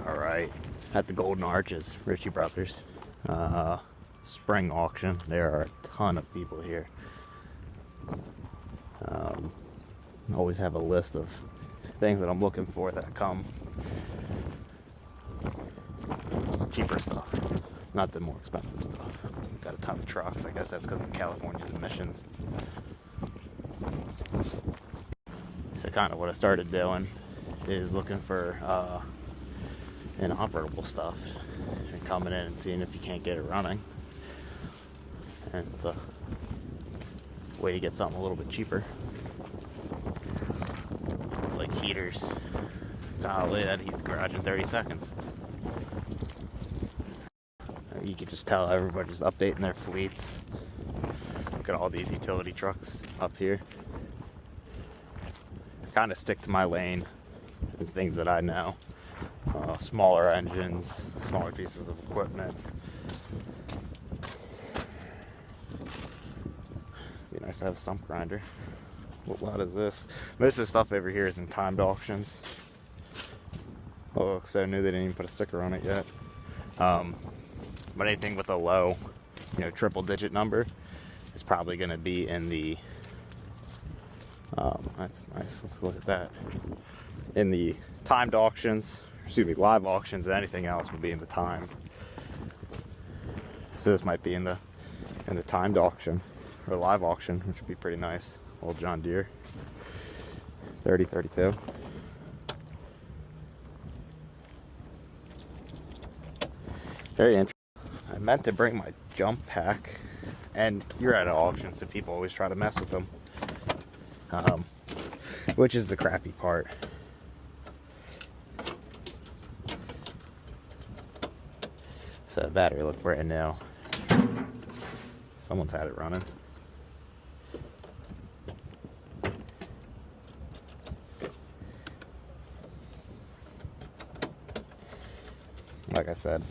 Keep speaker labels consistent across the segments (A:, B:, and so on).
A: Alright, at the Golden Arches, Ritchie Brothers. Spring auction. There are a ton of people here. Always have a list of things that I'm looking for that come. Cheaper stuff, not the more expensive stuff. Got a ton of trucks. I guess that's because of California's emissions. So kind of what I started doing is looking for inoperable stuff and coming in and seeing if you can't get it running. And it's a way to get something a little bit cheaper. It's like heaters. Golly, that heat the garage in 30 seconds. You can just tell everybody's updating their fleets. Look at all these utility trucks up here. Kind of stick to my lane and things that I know. Smaller engines, smaller pieces of equipment. Be nice to have a stump grinder. What lot is this? Most of the stuff over here is in timed auctions. Oh, it looks so new they didn't even put a sticker on it yet. But anything with a low, triple digit number is probably going to be in the, that's nice, let's look at that. In the timed auctions, live auctions, and anything else will be in the timed. So this might be in the timed auction, or live auction, which would be pretty nice. Old John Deere, 3032. Very interesting. I meant to bring my jump pack, and you're at an auction, so people always try to mess with them, which is the crappy part. So the battery looked brand new. Someone's had it running. Like I said,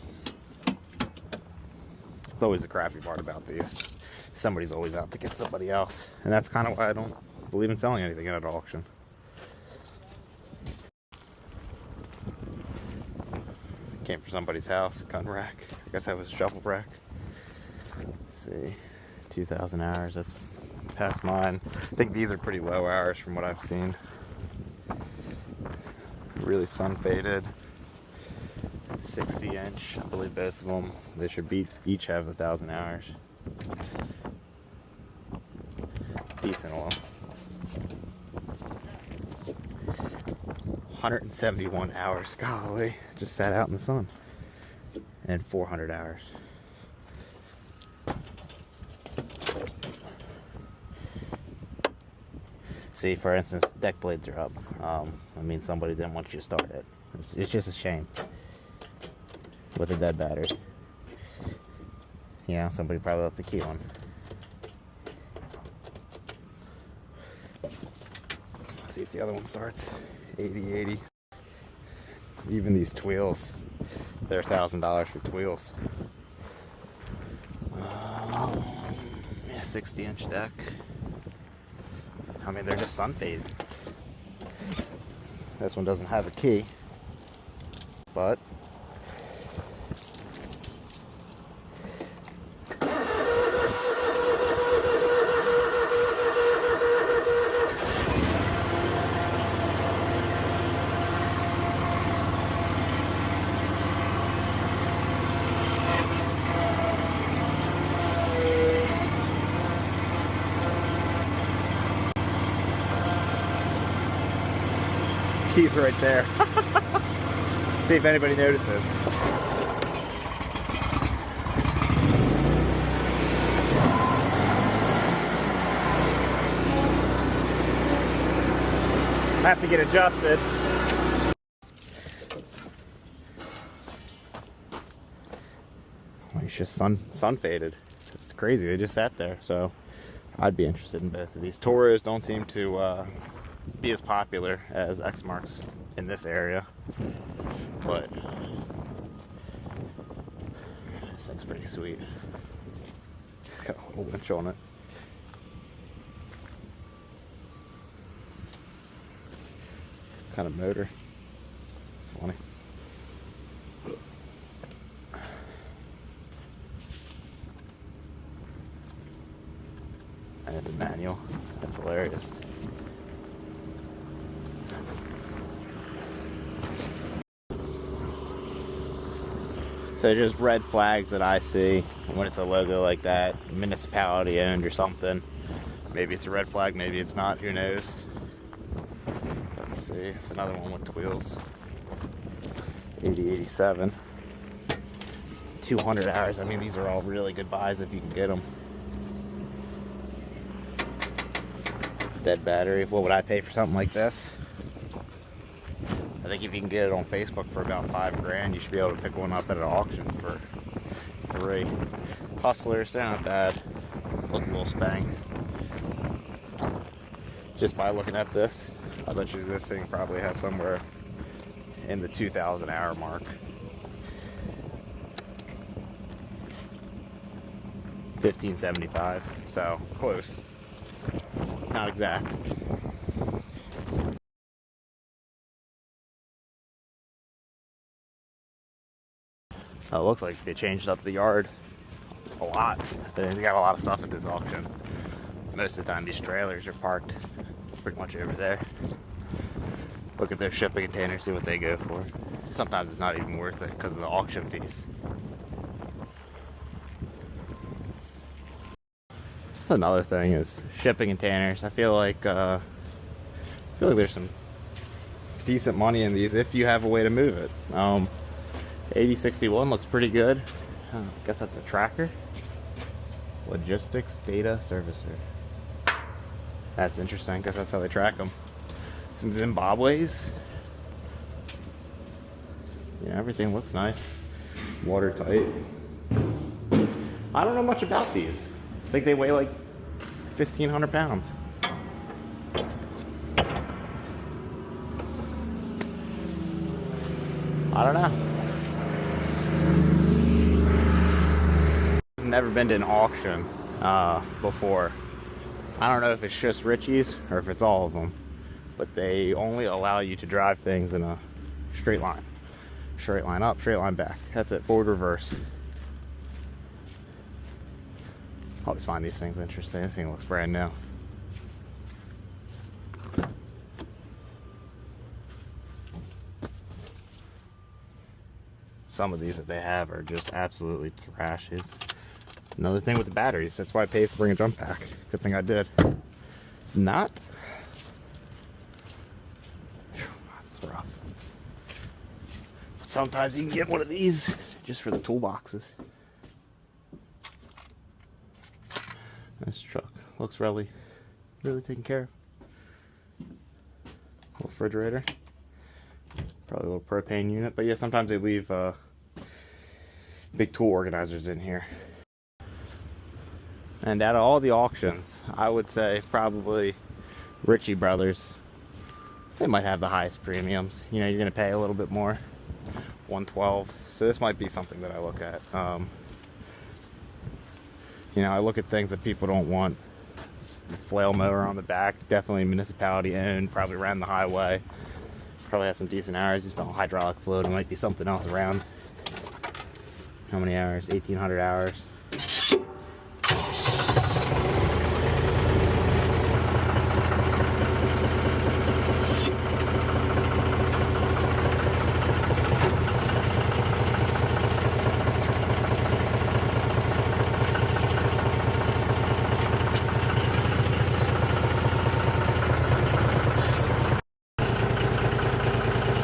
A: it's always the crappy part about these. Somebody's always out to get somebody else. And that's kind of why I don't believe in selling anything at an auction. Came from somebody's house, gun rack. I guess that was a shovel rack. Let's see, 2,000 hours, that's past mine. I think these are pretty low hours from what I've seen. Really sun faded. 60-inch, I believe both of them. They should each have 1,000 hours. Decent oil. 171 hours. Golly, just sat out in the sun. And 400 hours. See, for instance, deck blades are up. I mean, somebody didn't want you to start it. It's just a shame. With a dead battery. Somebody probably left the key on. Let's see if the other one starts. 80. Even these Tweels, they're $1,000 for Tweels. 60-inch deck. I mean, they're just sun faded. This one doesn't have a key, but keys right there. See if anybody notices. I have to get adjusted. Well, it's just sun faded. It's crazy. They just sat there. So I'd be interested in both of these. Toros don't seem to be as popular as X-Marks in this area, but this thing's pretty sweet. Got a little winch on it. Kind of motor. It's funny. manual. That's hilarious. So just red flags that I see when it's a logo like that, municipality owned or something. Maybe it's a red flag, maybe it's not, who knows. Let's see, it's another one with wheels. 8087. 200 hours. I mean, these are all really good buys if you can get them. Dead battery. What would I pay for something like this? I think if you can get it on Facebook for about $5 grand, you should be able to pick one up at an auction for $3. Hustlers, they're not bad. Look a little spanked. Just by looking at this, I bet you this thing probably has somewhere in the 2,000 hour mark. 1575, so close. Not exact. It looks like they changed up the yard a lot. They got a lot of stuff at this auction. Most of the time these trailers are parked pretty much over there. Look at their shipping containers, see what they go for. Sometimes it's not even worth it because of the auction fees. Another thing is shipping containers. I feel like there's some decent money in these if you have a way to move it. 8061 looks pretty good. I guess that's a tracker. Logistics data servicer. That's interesting because that's how they track them. Some Zimbabwe's. Yeah, everything looks nice. Watertight. I don't know much about these. I think they weigh like 1,500 pounds. I don't know. I've never been to an auction before. I don't know if it's just Ritchie's or if it's all of them, but they only allow you to drive things in a straight line. Straight line up, straight line back. That's it, forward, reverse. I always find these things interesting. This thing looks brand new. Some of these that they have are just absolutely trashes. Another thing with the batteries. That's why I paid to bring a jump pack. Good thing I did. Not. Whew, that's rough. But sometimes you can get one of these just for the toolboxes. This truck looks really taken care of. Little refrigerator. Probably a little propane unit. But yeah, sometimes they leave big tool organizers in here. And out of all the auctions, I would say probably Ritchie Brothers. They might have the highest premiums. You know, you're going to pay a little bit more. $112. So this might be something that I look at. You know, I look at things that people don't want. The flail mower on the back, definitely municipality owned, probably ran the highway. Probably has some decent hours. Just on hydraulic fluid. There might be something else around. How many hours? 1,800 hours.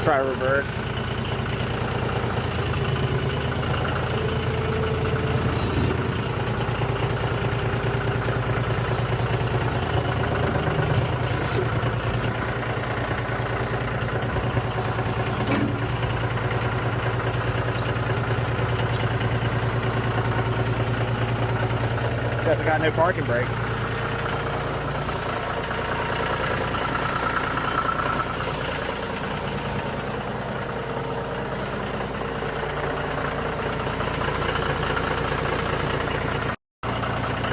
A: Try reverse. Guess I got no parking brake.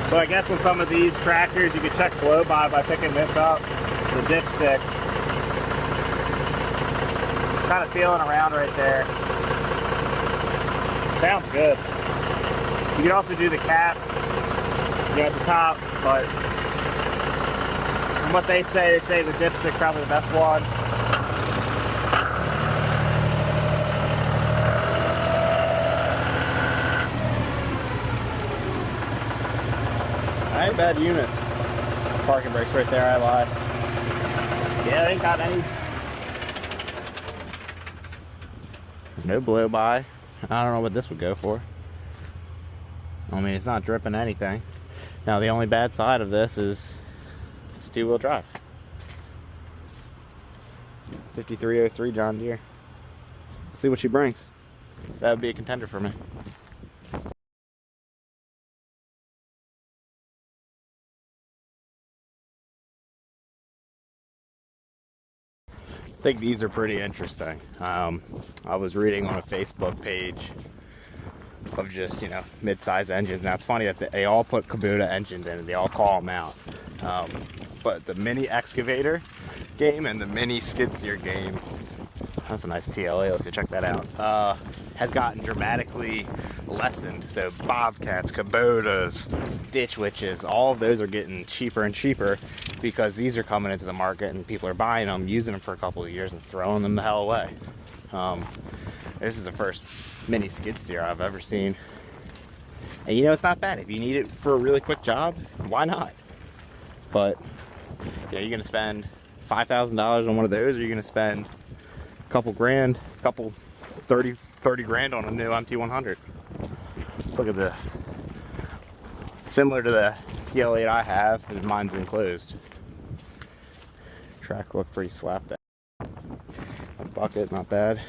A: So I guess with some of these tractors, you can check flow by picking this up, the dipstick. Kind of feeling around right there. Sounds good. You can also do the cap, you got the top, but From what they say the dipstick probably the best one. Ain't a bad unit. Parking brakes right there, I lied. Yeah, they ain't got any. No blow by. I don't know what this would go for. I mean, it's not dripping anything. Now, the only bad side of this is it's 2-wheel drive. 5303 John Deere. Let's see what she brings. That would be a contender for me. I think these are pretty interesting. I was reading on a Facebook page of just, you know, mid-size engines. Now it's funny that they all put Kubota engines in and they all call them out. But the mini excavator game and the mini skid steer game, that's a nice TLA, let's go check that out, has gotten dramatically lessened. So Bobcats, Kubotas, Ditch Witches, all of those are getting cheaper and cheaper because these are coming into the market and people are buying them, using them for a couple of years and throwing them the hell away. This is the first mini skid steer I've ever seen. And you know, it's not bad. If you need it for a really quick job, why not? But yeah, you're gonna spend $5,000 on one of those, or you're gonna spend a couple grand, 30 grand on a new MT100. Let's look at this. Similar to the TL8 I have, and mine's enclosed. Track looked pretty slapped out. A bucket, not bad.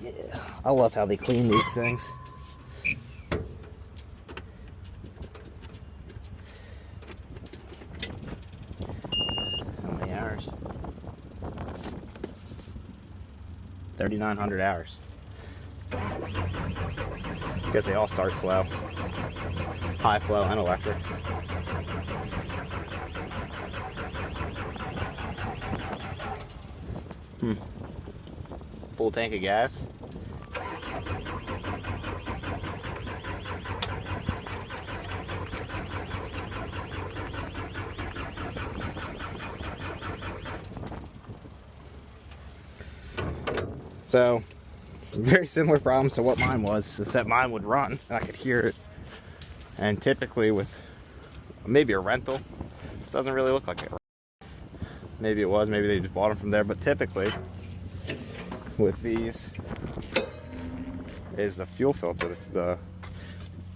A: Yeah, I love how they clean these things. How many hours? 3,900 hours. Guess they all start slow. High flow and electric. Full tank of gas. So, very similar problems to what mine was, except mine would run and I could hear it. And typically with maybe a rental, this doesn't really look like it. Maybe it was, maybe they just bought them from there, but typically with these is the fuel filter.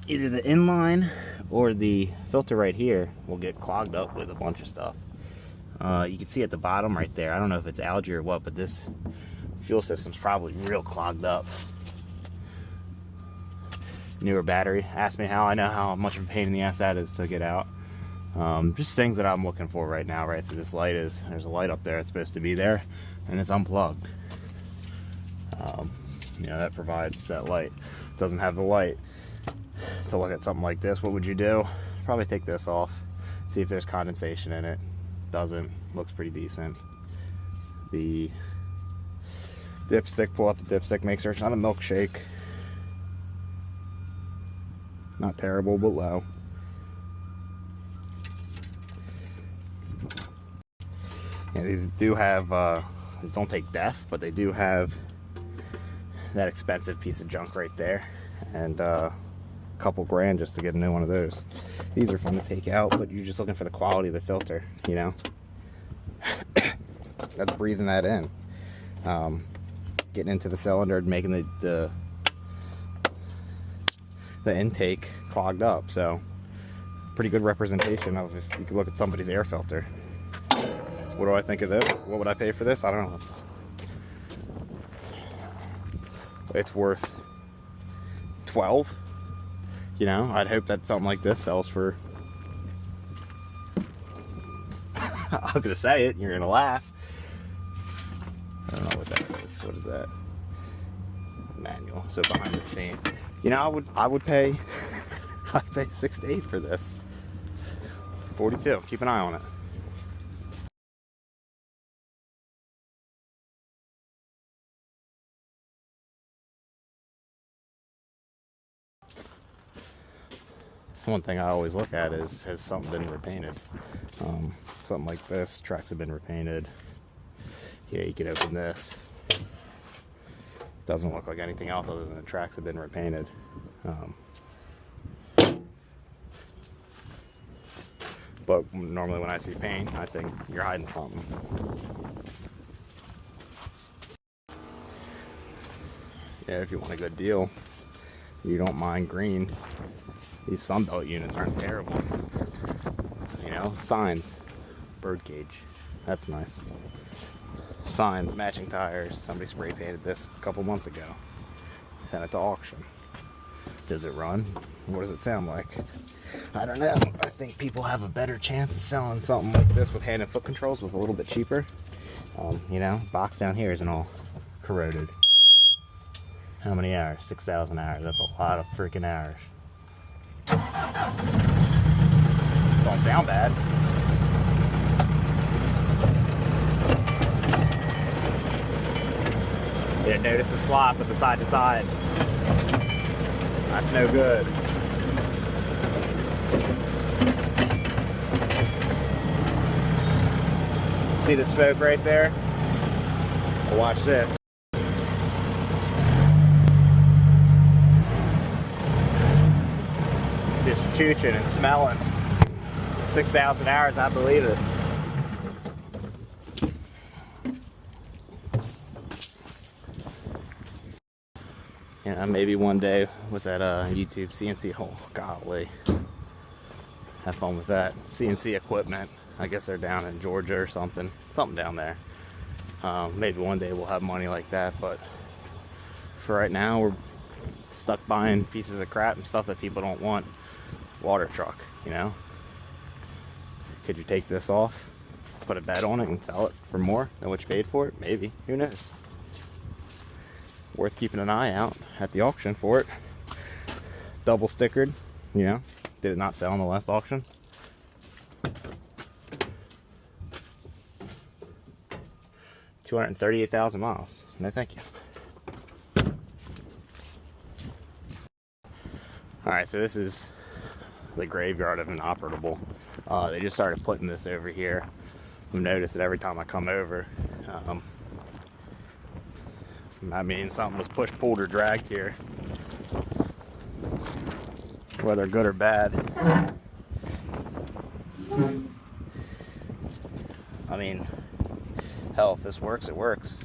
A: Either the inline or the filter right here will get clogged up with a bunch of stuff. You can see at the bottom right there, I don't know if it's algae or what, but this fuel system's probably real clogged up. Newer battery. Ask me how. I know how much of a pain in the ass that is to get out. Just things that I'm looking for right now, right? So this light is, there's a light up there, it's supposed to be there, and it's unplugged. You know, that provides that light. Doesn't have the light. To look at something like this, what would you do? Probably take this off, see if there's condensation in it. Doesn't. Looks pretty decent. The dipstick, pull out the dipstick, make sure it's not a milkshake. Not terrible, but low. Yeah, these do have, these don't take def, but they do have that expensive piece of junk right there. And a couple grand just to get a new one of those. These are fun to take out, but you're just looking for the quality of the filter, you know? That's breathing that in. Getting into the cylinder and making the intake clogged up. So pretty good representation of if you could look at somebody's air filter. What do I think of this? What would I pay for this? I don't know. It's worth 12. You know, I'd hope that something like this sells for I'm gonna say it and you're gonna laugh. I don't know what that is. What is that? Manual. So behind the scene. You know, I would pay I'd pay 6 to 8 for this. 42. Keep an eye on it. one thing I always look at is, has something been repainted? Something like this, tracks have been repainted. Yeah, you can open this. Doesn't look like anything else other than the tracks have been repainted. But normally when I see paint, I think you're hiding something. Yeah, if you want a good deal, you don't mind green. These Sunbelt units aren't terrible. You know, signs, birdcage, that's nice. Signs, matching tires. Somebody spray painted this a couple months ago. Sent it to auction. Does it run? What does it sound like? I don't know. I think people have a better chance of selling something like this with hand and foot controls with a little bit cheaper. You know, box down here isn't all corroded. How many hours? 6,000 hours. That's a lot of freaking hours. Don't sound bad. Yeah, notice the slop with the side to side. That's no good. See the smoke right there? Well, watch this. Just chooching and smelling. 6,000 hours, I believe it. Yeah, maybe one day was at YouTube CNC. Oh, golly. Have fun with that. CNC equipment. I guess they're down in Georgia or something. Something down there. Maybe one day we'll have money like that, but for right now, we're stuck buying pieces of crap and stuff that people don't want. Water truck, you know? Could you take this off, put a bed on it, and sell it for more than what you paid for it? Maybe. Who knows? Worth keeping an eye out at the auction for it. Double stickered, you know? Did it not sell in the last auction? $238,000 miles. No, thank you. Alright, so this is the graveyard of inoperable. They just started putting this over here. I've noticed it every time I come over. I mean, something was pushed, pulled, or dragged here. Whether good or bad. I mean, hell, if this works, it works.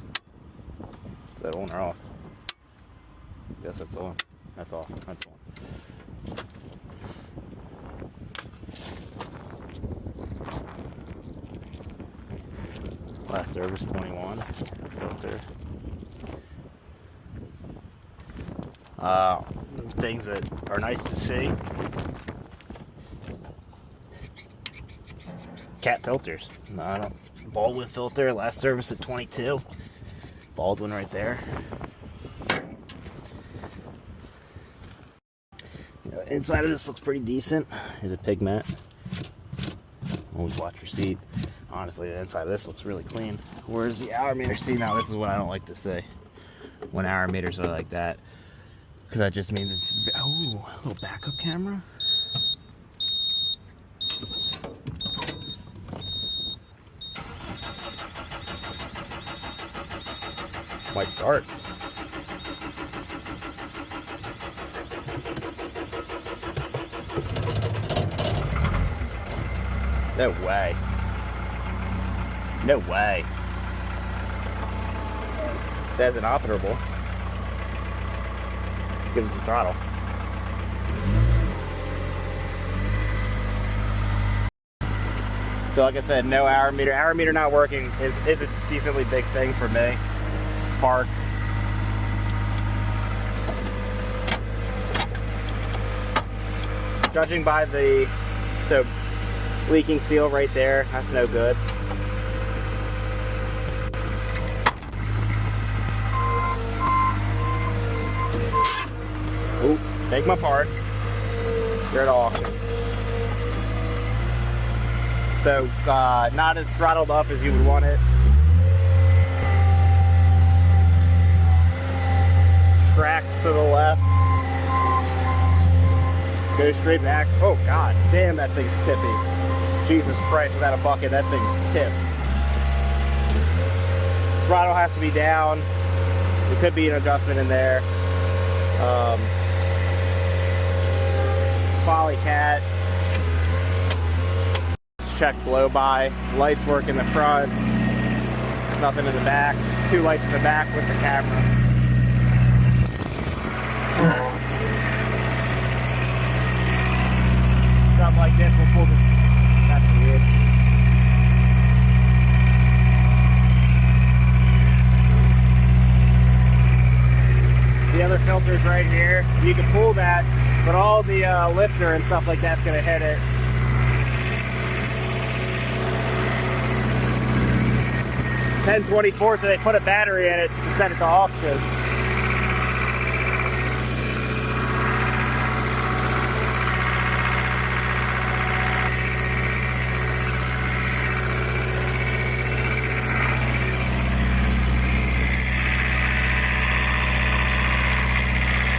A: Is that on or off? Yes, that's on. That's off. That's on. Last service 21. Filter. Things that are nice to see. Cat filters. No, I don't. Baldwin filter. Last service at 22. Baldwin right there. Inside of this looks pretty decent. Here's a pig mat. Always watch your seat. Honestly, the inside of this looks really clean. Where's the hour meter? See, now this is what I don't like to say when hour meters are like that, because that just means it's, oh, a little backup camera. Might start. No way. No way. It says inoperable. Let's give it some throttle. So like I said, no hour meter. Hour meter not working is a decently big thing for me. Park. Judging by the leaking seal right there, that's no good. Oop, take my part. You're at auction. So, not as throttled up as you would want it. Tracks to the left.
B: Go straight back. Oh god, damn, that thing's tippy. Jesus Christ, without a bucket, that thing tips. Throttle has to be down. There could be an adjustment in there. Poly cat. Let's check blow by. Lights work in the front. Nothing in the back. 2 lights in the back with the camera. Something like this, we'll pull the... That's weird. The other filter's right here. You can pull that, but all the lifter and stuff like that's going to hit it. $10.24, so they put a battery in it to send it to auction.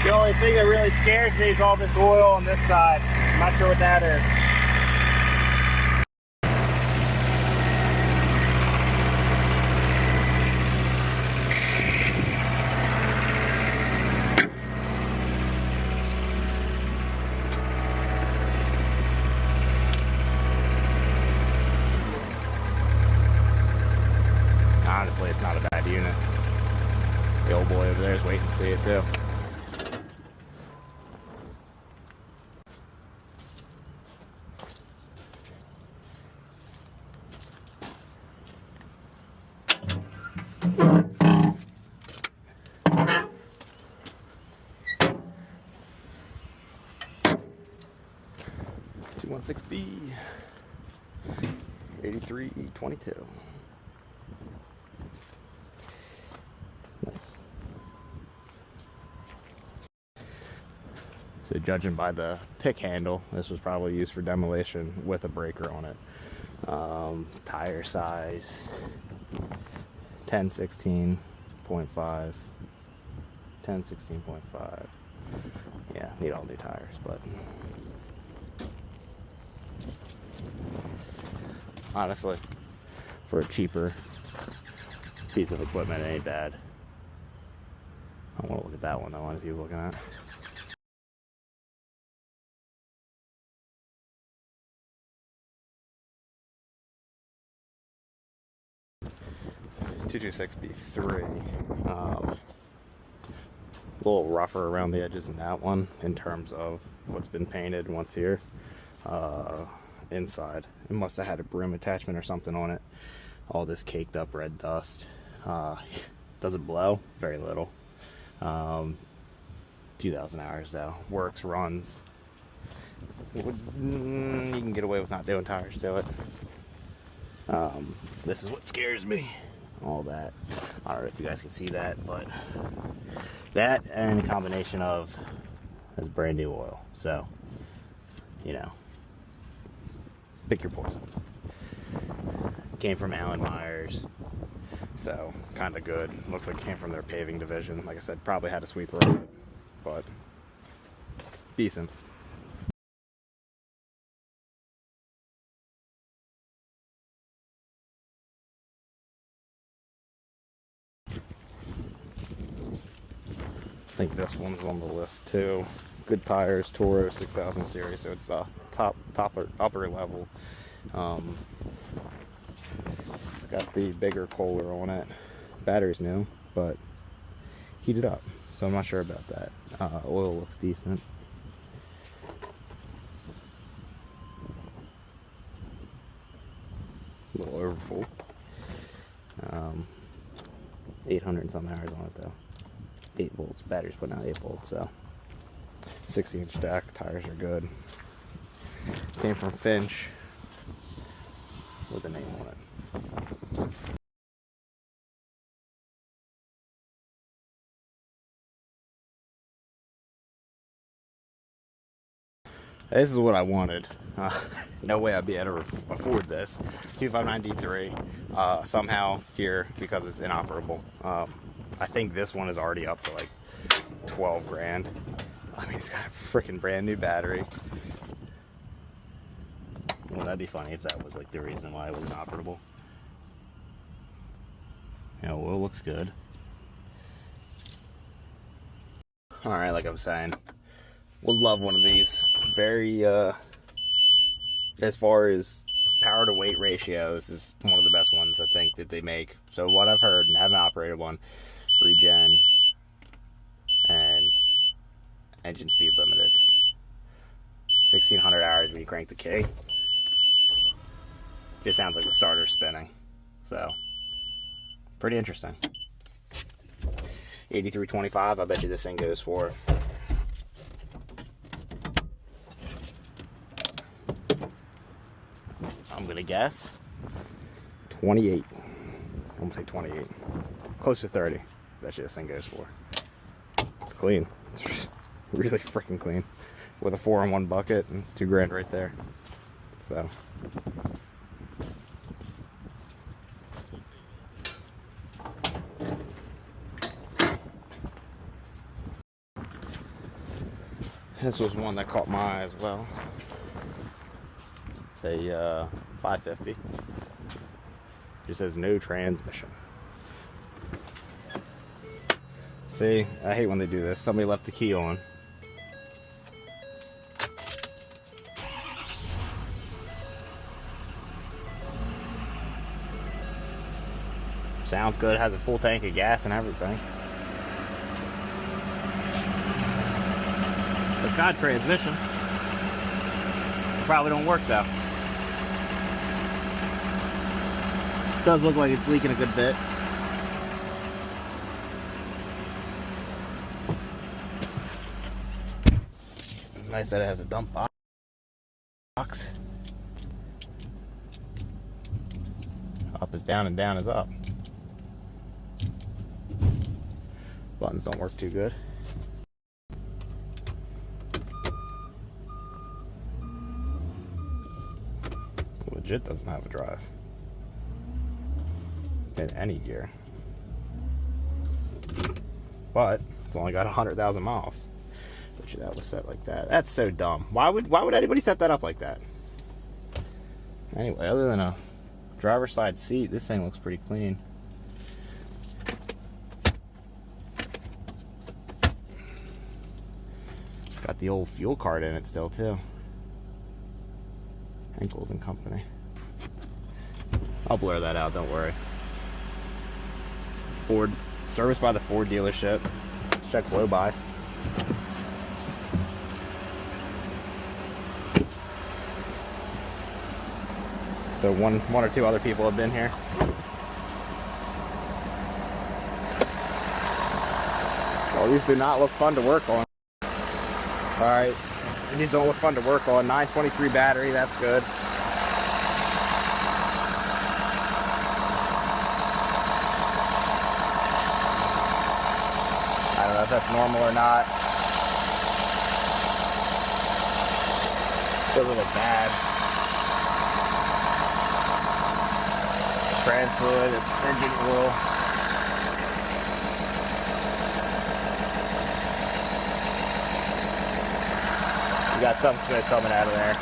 B: The only thing that really scares me is all this oil on this side. I'm not sure what that is. Honestly, it's not a bad unit. The old boy over there is waiting to see it too. B 8322. Nice. So judging by the pick handle, this was probably used for demolition with a breaker on it. Tire size 1016.5. 1016.5. Yeah, need all new tires, but honestly, for a cheaper piece of equipment, it ain't bad. I want to look at that one. I want to see what he's looking at. B3. A little rougher around the edges in that one in terms of what's been painted once here. Inside, it must have had a broom attachment or something on it. All this caked up red dust. Does it blow? Very little. 2,000 hours though. Works, runs. You can get away with not doing tires to it. This is what scares me. All that. I don't know if you guys can see that, but that and a combination of has brand new oil. So, you know, pick your poison. Came from Allen Myers, so kind of good. Looks like it came from their paving division. Like I said, probably had a sweeper on it, but decent. I think this one's on the list too. Good tires, Toro 6000 series, so it's upper level. It's got the bigger Kohler on it. Battery's new, but heated up, so I'm not sure about that. Oil looks decent. A little overfull. 800 and some hours on it though. 8 volts. Battery's putting out 8 volts, so 60-inch deck. Tires are good. Came from Finch with a name on it. This is what I wanted. No way I'd be able to afford this. 259D3 somehow here because it's inoperable. I think this one is already up to like 12 grand.
A: I mean, it's got a freaking brand new battery.
B: Well, that'd be funny if that was like the reason why it wasn't operable. You know, oil looks good. All right, like I was saying, would love one of these. Very, as far as power to weight ratio, this is one of the best ones I think that they make. So what I've heard, and haven't operated one, regen and engine speed limited. 1600 hours when you crank the key. Just sounds like the starter's spinning. So, pretty interesting. 83.25, I bet you this thing goes for. I'm gonna guess 28. I'm gonna say 28. Close to 30. Bet you this thing goes for. It's clean. It's really freaking clean. With a 4-in-1 bucket, and it's $2,000 right there. So. This was one that caught my eye as well. It's a 550. Just says no transmission. See, I hate when they do this. Somebody left the key on. Sounds good, has a full tank of gas and everything. It's got a transmission. It probably don't work though. Does look like it's leaking a good bit. Nice that it has a dump box. Up is down and down is up. Buttons don't work too good. Legit doesn't have a drive in any gear, but it's only got 100,000 miles. Bet you that was set like that. That's so dumb. Why would anybody set that up like that? Anyway, other than a driver's side seat, this thing looks pretty clean. Got the old fuel card in it still too. Henkels and Company. I'll blur that out, don't worry. Ford, serviced by the Ford dealership. Check flow by. So one or two other people have been here. Well, these do not look fun to work on. Alright, these don't look fun to work on. 923 battery, that's good. I don't know if that's normal or not. Doesn't look bad. Trans fluid, it's engine oil. You got some smoke coming out of there.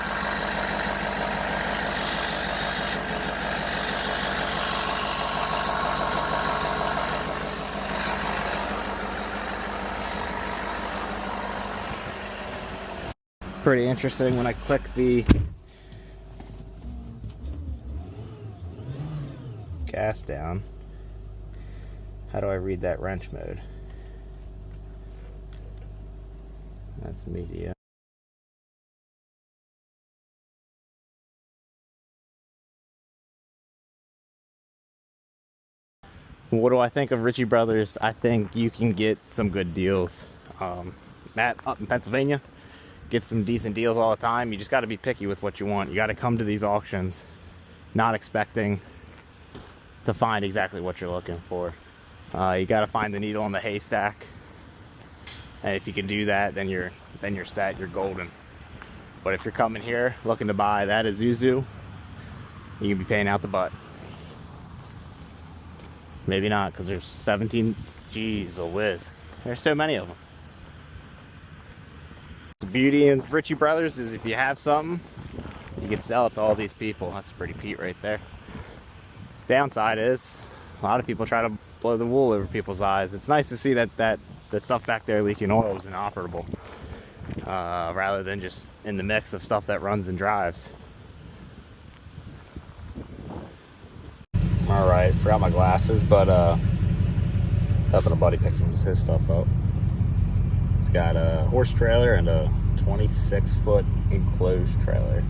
B: Pretty interesting when I click the gas down. How do I read that wrench mode? That's media. What do I think of Ritchie Brothers? I think you can get some good deals. Matt up in Pennsylvania gets some decent deals all the time. You just got to be picky with what you want. You got to come to these auctions not expecting to find exactly what you're looking for. You got to find the needle in the haystack, and if you can do that, then you're set. You're golden. But if you're coming here looking to buy that Isuzu, you can be paying out the butt. Maybe not, because there's 17. Jeez, a whiz. There's so many of them.
A: beauty in Ritchie Brothers is if you have something, you can sell it to all these people. That's a pretty Pete right there. Downside is a lot of people try to blow the wool over people's eyes. It's nice to see that stuff back there leaking oil is inoperable, rather than just in the mix of stuff that runs and drives. All right, forgot my glasses, but helping a buddy pick some of his stuff up. He's got a horse trailer and a 26-foot enclosed trailer.